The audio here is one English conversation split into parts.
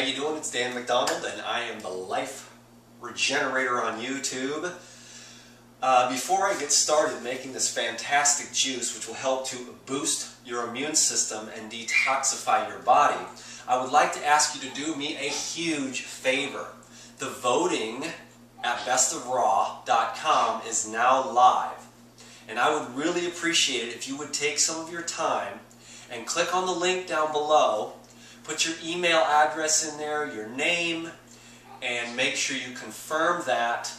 how you doing? It's Dan McDonald, and I am the Life Regenerator on YouTube. Before I get started making this fantastic juice, which will help to boost your immune system and detoxify your body, I would like to ask you to do me a huge favor. The voting at bestofraw.com is now live, and I would really appreciate it if you would take some of your time and click on the link down below. Put your email address in there, your name, and make sure you confirm that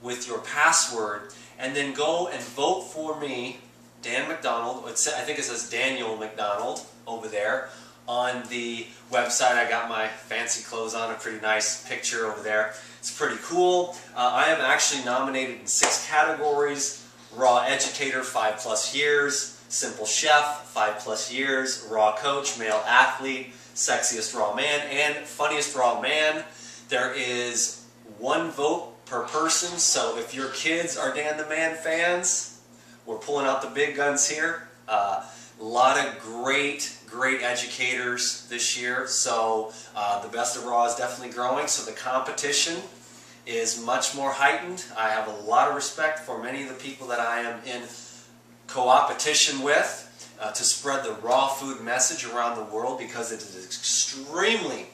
with your password, and then go and vote for me, Dan McDonald. I think it says Daniel McDonald over there on the website. I got my fancy clothes on, a pretty nice picture over there. It's pretty cool. I am actually nominated in 6 categories: Raw Educator, 5+ years; Simple Chef, 5+ years; Raw Coach, Male Athlete, Sexiest Raw Man, and Funniest Raw Man. There is 1 vote per person, so if your kids are Dan the Man fans, we're pulling out the big guns here. A lot of great educators this year, so the Best of Raw is definitely growing, so the competition is much more heightened. I have a lot of respect for many of the people that I am in co-opetition with to spread the raw food message around the world, because it is extremely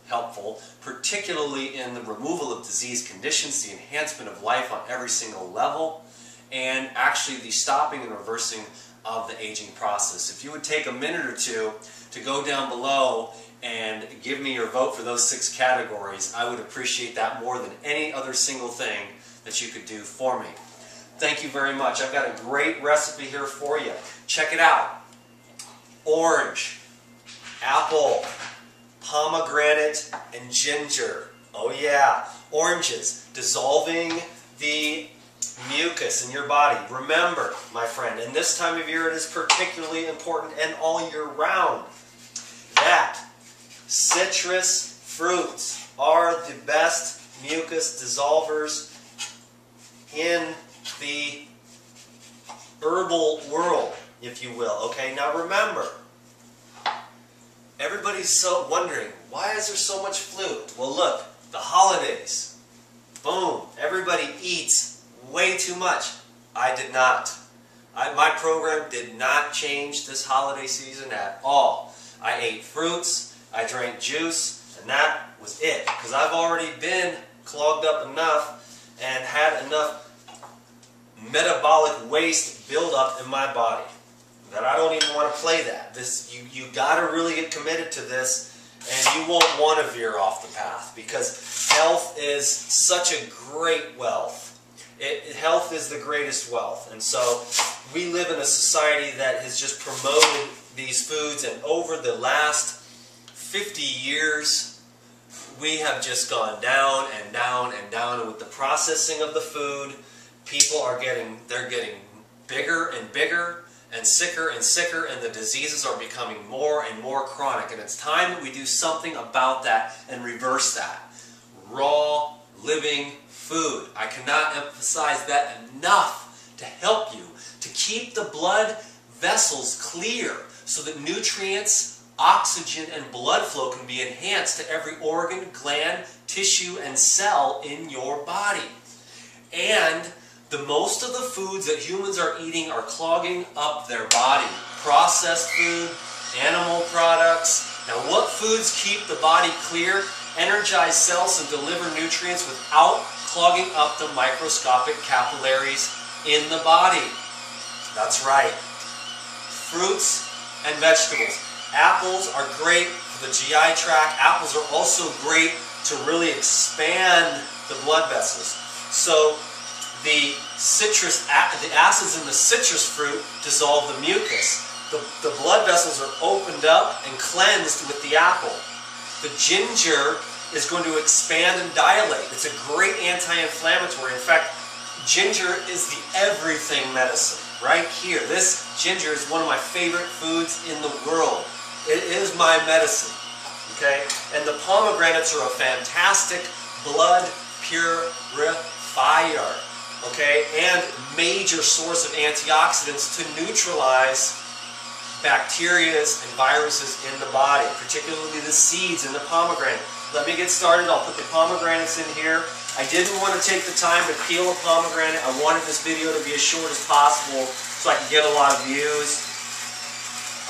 helpful, particularly in the removal of disease conditions, the enhancement of life on every single level, and actually the stopping and reversing of the aging process. If you would take a minute or two to go down below and give me your vote for those 6 categories, I would appreciate that more than any other single thing that you could do for me. Thank you very much. I've got a great recipe here for you. Check it out. Orange, apple, pomegranate, and ginger. Oh yeah. Oranges, dissolving the mucus in your body. Remember, my friend, in this time of year it is particularly important, and all year round, that citrus fruits are the best mucus dissolvers in the herbal world, if you will. Okay, now remember, everybody's so wondering, why is there so much flu? Well, look, the holidays. Boom, everybody eats way too much. I did not. My program did not change this holiday season at all. I ate fruits, I drank juice, and that was it. Because I've already been clogged up enough and had enough metabolic waste build up in my body that I don't even want to play that. You got to really get committed to this, and you won't want to veer off the path, because health is such a great wealth. Health is the greatest wealth, and so we live in a society that has just promoted these foods, and over the last 50 years we have just gone down and down and down, and with the processing of the food, people are getting bigger and bigger and sicker, and the diseases are becoming more and more chronic, and it's time that we do something about that and reverse that. Raw, living food. I cannot emphasize that enough to help you to keep the blood vessels clear so that nutrients, oxygen, and blood flow can be enhanced to every organ, gland, tissue, and cell in your body. And the most of the foods that humans are eating are clogging up their body. Processed food, animal products. Now, what foods keep the body clear, energize cells, and deliver nutrients without clogging up the microscopic capillaries in the body? That's right. Fruits and vegetables. Apples are great for the GI tract. Apples are also great to really expand the blood vessels. So the acids in the citrus fruit dissolve the mucus. The blood vessels are opened up and cleansed with the apple. The ginger is going to expand and dilate. It's a great anti-inflammatory. In fact, ginger is the everything medicine right here. This ginger is one of my favorite foods in the world. It is my medicine. Okay? And the pomegranates are a fantastic blood purifier. Okay? And major source of antioxidants to neutralize bacteria and viruses in the body, particularly the seeds in the pomegranate. let me get started. I'll put the pomegranates in here. I didn't want to take the time to peel a pomegranate. I wanted this video to be as short as possible so I could get a lot of views.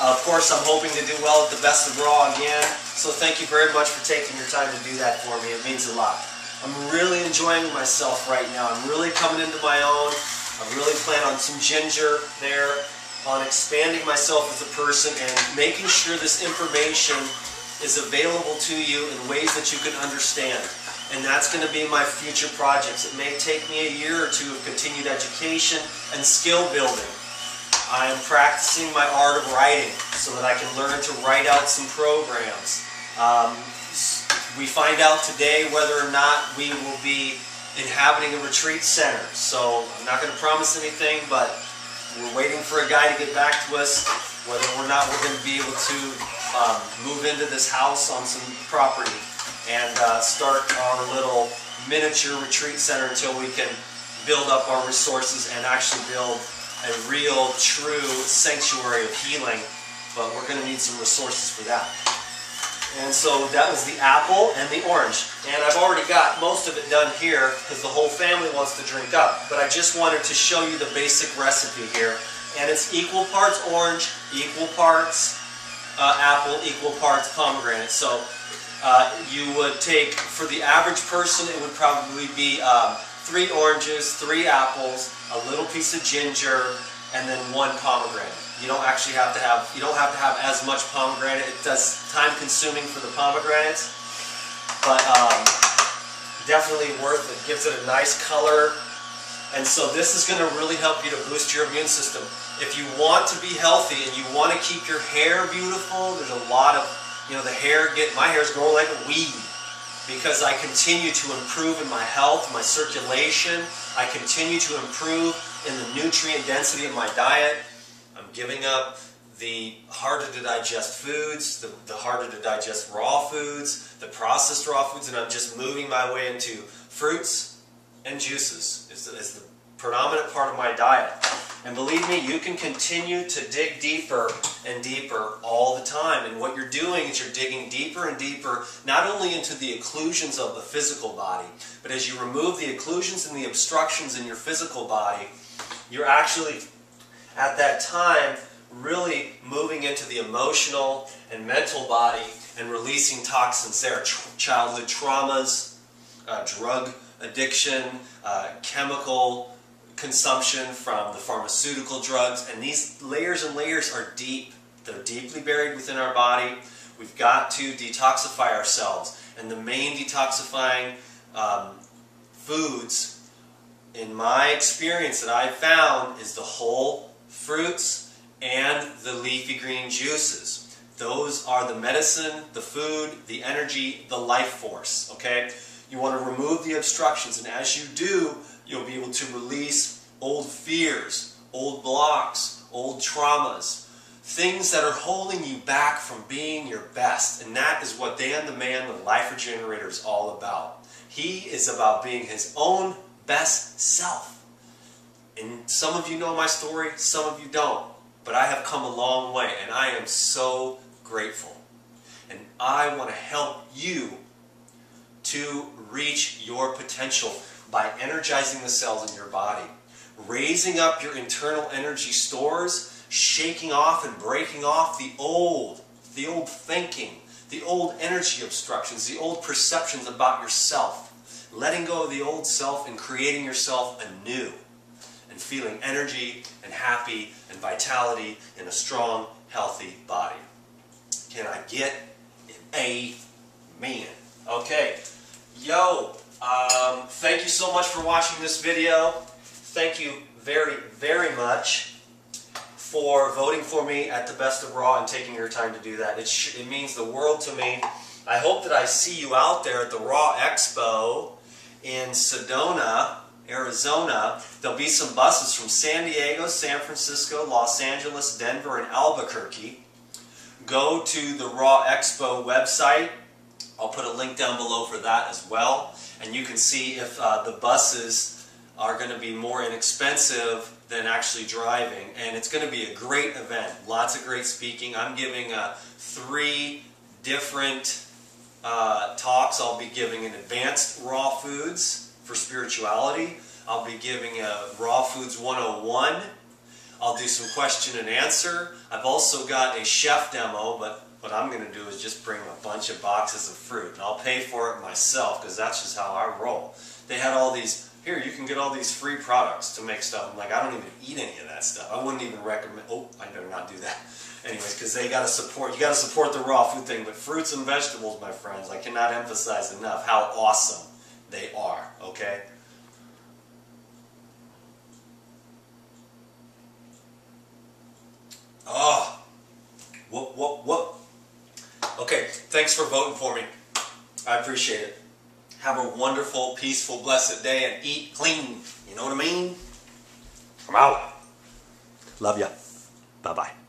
Of course, I'm hoping to do well at the Best of Raw again, so thank you very much for taking your time to do that for me. It means a lot. I'm really enjoying myself right now. I'm really coming into my own. I really plan on some ginger there, on expanding myself as a person and making sure this information is available to you in ways that you can understand. And that's going to be my future projects. It may take me a year or two of continued education and skill building. I am practicing my art of writing so that I can learn to write out some programs. We find out today whether or not we will be inhabiting a retreat center. So I'm not going to promise anything, but we're waiting for a guy to get back to us whether or not we're going to be able to move into this house on some property and start our little miniature retreat center until we can build up our resources and actually build a real, true sanctuary of healing, but we're going to need some resources for that. And so that was the apple and the orange. And I've already got most of it done here because the whole family wants to drink up. But I just wanted to show you the basic recipe here. And it's equal parts orange, equal parts apple, equal parts pomegranate. So you would take, for the average person, it would probably be 3 oranges, 3 apples, a little piece of ginger, and then 1 pomegranate. You don't actually have to have, you don't have to have as much pomegranate. It does time consuming for the pomegranates, but definitely worth it. Gives it a nice color. And so this is going to really help you to boost your immune system. If you want to be healthy and you want to keep your hair beautiful, there's a lot of, you know, my hair is growing like a weed. Because I continue to improve in my health, my circulation. I continue to improve in the nutrient density of my diet. I'm giving up the harder to digest foods, the harder to digest raw foods, the processed raw foods, and I'm just moving my way into fruits and juices. It's the predominant part of my diet. And believe me, you can continue to dig deeper and deeper all the time. And what you're doing is you're digging deeper and deeper, not only into the occlusions of the physical body, but as you remove the occlusions and the obstructions in your physical body, you're actually, at that time, really moving into the emotional and mental body and releasing toxins there. Childhood traumas, drug addiction, chemical consumption from the pharmaceutical drugs, and these layers and layers are deep. They're deeply buried within our body. We've got to detoxify ourselves, and the main detoxifying foods, in my experience that I've found, is the whole fruits and the leafy green juices. Those are the medicine, the food, the energy, the life force, okay? You want to remove the obstructions, and as you do, you'll be able to release old fears, old blocks, old traumas, things that are holding you back from being your best. And that is what Dan the Man, the Life Regenerator, is all about. He is about being his own best self. And some of you know my story, some of you don't. But I have come a long way, and I am so grateful. And I want to help you to reach your potential by energizing the cells in your body, raising up your internal energy stores, shaking off and breaking off the old thinking, the old energy obstructions, the old perceptions about yourself, letting go of the old self and creating yourself anew, and feeling energy and happy and vitality in a strong, healthy body. Can I get an amen? Okay. Yo, thank you so much for watching this video. Thank you very, very much for voting for me at the Best of Raw and taking your time to do that. It means the world to me. I hope that I see you out there at the Raw Expo in Sedona, Arizona. There'll be some buses from San Diego, San Francisco, Los Angeles, Denver, and Albuquerque. Go to the Raw Expo website. I'll put a link down below for that as well. And you can see if the buses are going to be more inexpensive than actually driving. And it's going to be a great event. Lots of great speaking. I'm giving 3 different talks, I'll be giving an advanced raw foods for spirituality. I'll be giving a raw foods 101. I'll do some question and answer. I've also got a chef demo, but what I'm going to do is just bring a bunch of boxes of fruit. And I'll pay for it myself because that's just how I roll. They had all these, here you can get all these free products to make stuff. I'm like, I don't even eat any of that stuff. I wouldn't even recommend, oh, I better not do that. Anyways, because they got to support, you got to support the raw food thing. But fruits and vegetables, my friends, I cannot emphasize enough how awesome they are, okay? Oh, whoop. Okay, thanks for voting for me. I appreciate it. Have a wonderful, peaceful, blessed day and eat clean. You know what I mean? I'm out. Love ya. Bye-bye.